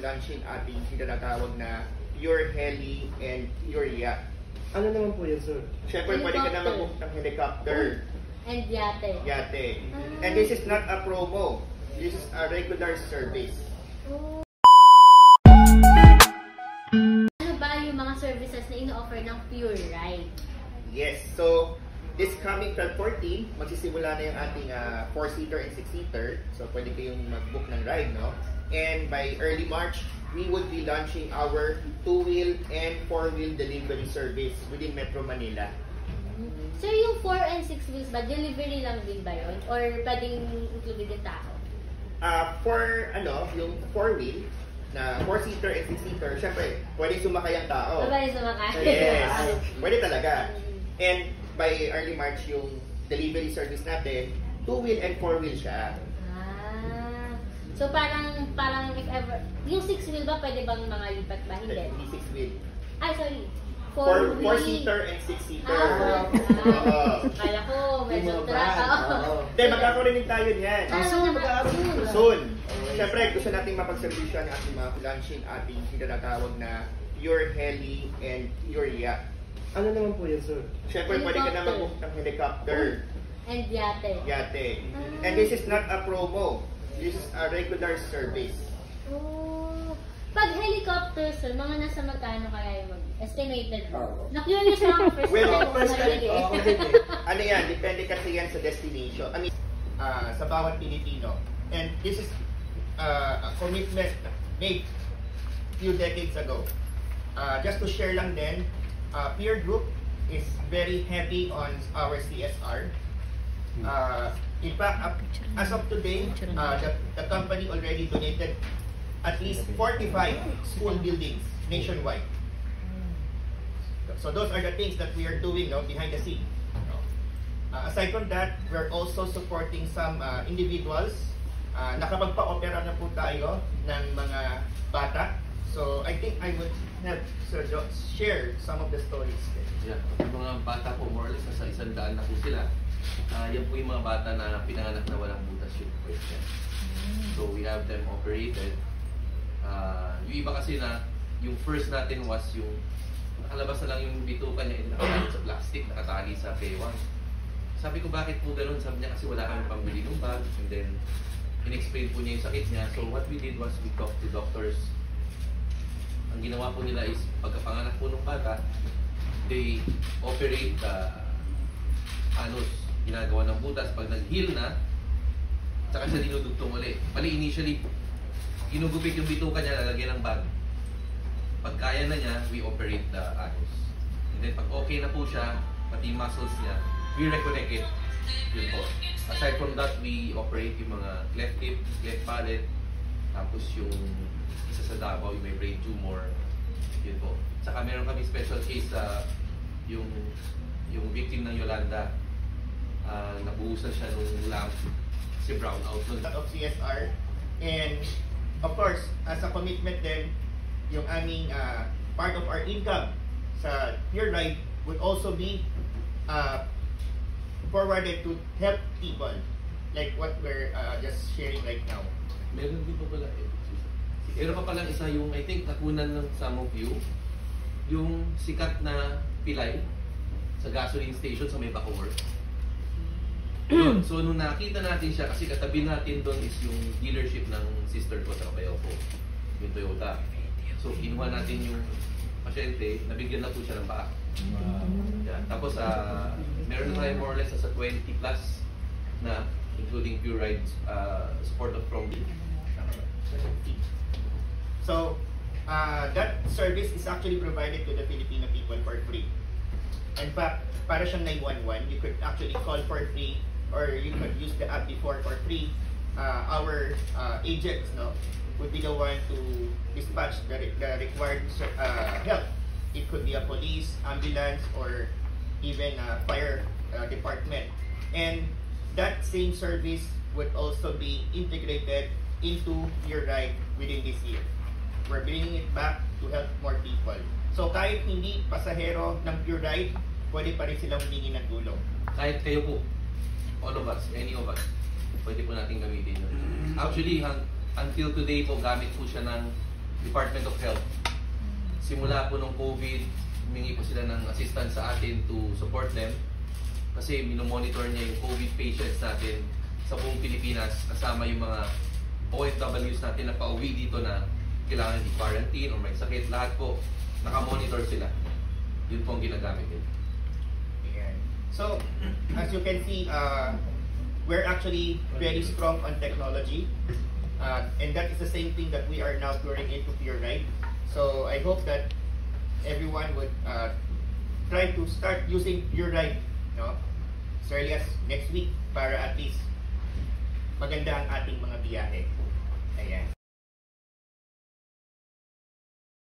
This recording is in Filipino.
launching ating tinatawag na Pure Heli and Pure Yacht. Ano naman po yan, sir? Siyempre, pwede ka na mag-book ng helicopter. And yate. Yate. And this is not a promo. This is a regular service. Ano ba yung mga services na ino-offer ng Pure Ride? Yes. So, this coming 12/14, magsisimula na yung ating 4-seater and 6-seater. So, pwede kayong mag-book ng ride, no? And by early March, we would be launching our 2-wheel and 4-wheel delivery service within Metro Manila. So yung 4 and 6 wheels ba, delivery lang din ba yun? Or pwedeng included yung tao? For yung 4-wheel, na 4-seater and 6-seater, syempre, pwede sumakay ang tao. Pwede sumakay? Yes, pwede talaga. And by early March, yung delivery service natin, 2-wheel and 4-wheel siya. So parang if ever, yung 6 wheel ba pwede bang mga lipat ba? Hindi. Hindi 6-wheel. Ay, sorry. 4-seater and 6-seater. Kala ko, medyo truck. Hindi, magkakarinig tayo niyan. Soon. Siyempre, gusto natin mapagservisyon ang ating mga launching ating tinatawag na Pure Heli and Pure Yacht. Ano naman po yan, sir? Siyempre, pwede ka na mag-book ng helicopter. And yate. Yate. And this is not a promo. This is a regular service. Pag helicopter, sir, mga nasa magkano kaya yung estimated? Na-curious lang ako first time. Ano yan, depende kasi yan sa destination. I mean, sa bawat Pilipino. And this is a commitment made few decades ago. Just to share lang din, Peer Group is very heavy on our CSR. In fact, as of today, the company already donated at least 45 school buildings nationwide. So those are the things that we are doing behind the scene. Aside from that, we're also supporting some individuals. Nakapagpa-opera na po tayo ng mga bata. So I think I would have Sir Jo share some of the stories. Yeah, yung mga bata po more or less nasa 100 na po sila. Yan po yung mga bata na pinanganak na walang butas yung question. So we have them operated. Yung iba kasi na, yung first natin was yung nakalabas na lang yung bituka niya, nakatali sa plastic, nakatali sa bewang. Sabi ko, bakit po ganun? Sabi niya kasi wala kami pambili ng bag. And then, in-explain po niya yung sakit niya. So what we did was we talked to doctors. Ang ginawa po nila is, pagkapanganak po ng bata, they operate the anus, ginagawa ng butas. Pag nag-heal na, saka siya dinudugtong ulit. Mali initially, ginugupit yung bituka niya, lalagyan ng bag. Pag kaya na niya, we operate the anus. And then pag okay na po siya, pati muscles niya, we reconnect it. Yun po. Aside from that, we operate yung mga cleft hip, cleft palate, tapos yung isa sa Davao, yung may brain tumor. Yun po. Saka meron kami special case sa yung victim ng Yolanda. Nabuhusan siya nung lamp, si brown out nun. Of CSR. And of course, as a commitment din, yung aming part of our income sa Pure Ride would also be forwarded to help people like what we're just sharing right now. Meron din pa pala meron pa palang isa yung I think nakunan ng some of you, yung sikat na pilay sa gasoline station sa may Bacoor. So nung nakita natin siya, kasi katabi natin doon is yung dealership ng sister ko sa Kabayaw po, yung Toyota. So kinuha natin yung pasyente, nabigyan na po siya ng paa. Yeah. Tapos meron na tayo more or less sa 20 plus na including Pure Ride support of Crombie. So that service is actually provided to the Filipino people for free. In fact, para siyang 911, you could actually call for free or you could use the app before for free. Our agents would be the one to dispatch the required help. It could be a police, ambulance, or even a fire department. And that same service would also be integrated into Pure Ride within this year. We're bringing it back to help more people. So kahit hindi pasahero ng Pure Ride, pwede pa rin silang humingi ng tulong. Kahit kayo po, all of us, any of us, pwede po natin gamitin yun. Actually, until today po, gamit po siya ng Department of Health. Simula po nung COVID, humingi po sila ng assistance sa atin to support them. Kasi minomonitor niya yung COVID patients natin sa buong Pilipinas, kasama yung mga OFWs natin na pauwi dito na kailangan i-quarantine o may sakit. Lahat po, nakamonitor sila. Yun po ang ginagamit nila. Ayan. So, as you can see, we're actually very strong on technology. And that is the same thing that we are now touring into PureRide. So I hope that everyone would try to start using PureRide, no? As early as next week para at least maganda ang ating mga biyahe. Ayan.